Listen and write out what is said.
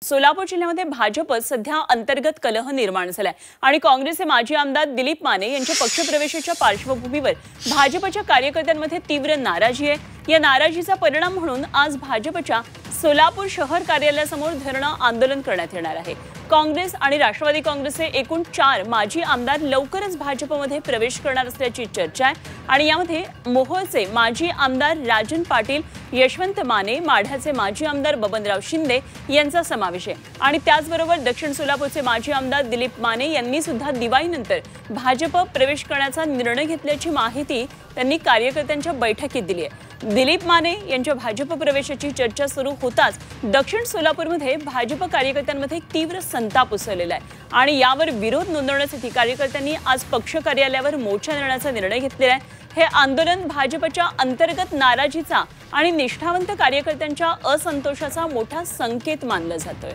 सोलापूर जिल्ह्यामध्ये भाजप सध्या अंतर्गत कलह निर्माण झालाय आणि काँग्रेसचे माजी आमदार दिलीप माने यांच्या पक्षप्रवेशाच्या पार्श्वभूमीवर भाजपच्या कार्यकर्त्यांमध्ये तीव्र नाराजी आहे। या नाराजीचा परिणाम म्हणून आज भाजपच्या सोलापूर शहर कार्यालयासमोर धरणं आंदोलन करण्यात येणार आहे। काँग्रेस आणि राष्ट्रवादी काँग्रेसचे एकूण 4 माजी आमदार लवकरच भाजपमध्ये प्रवेश करणार असल्याची चर्चा आहे आणि यामध्ये मोहोळचे माजी आमदार राजन पाटील, यशवंत माने, माढ्याचे माजी आमदार बबनराव शिंदे यांचा समावेश आहे आणि त्याचबरोबर दक्षिण सोलापूरचे माजी आमदार दिलीप माने यांनी सुद्धा दिवाळीनंतर भाजप प्रवेश करण्याचा निर्णय घेतल्याची माहिती त्यांनी कार्यकर्त्यांच्या बैठकीत दिली आहे। दिलीप माने यांच्या भाजप प्रवेशाची चर्चा सुरू होताच दक्षिण सोलापूरमध्ये भाजप कार्यकर्त्यांमध्ये तीव्र संताप उसळलेला आहे आणि यावर विरोध नोंदवण्यासाठी कार्यकर्त्यांनी आज पक्ष कार्यालयावर मोर्चा नेण्याचा निर्णय घेतलेला आहे। हे आंदोलन भाजपच्या अंतर्गत नाराजीचा आणि निष्ठावंत कार्यकर्त्यांच्या असंतोषाचा मोठा संकेत मानला जातोय।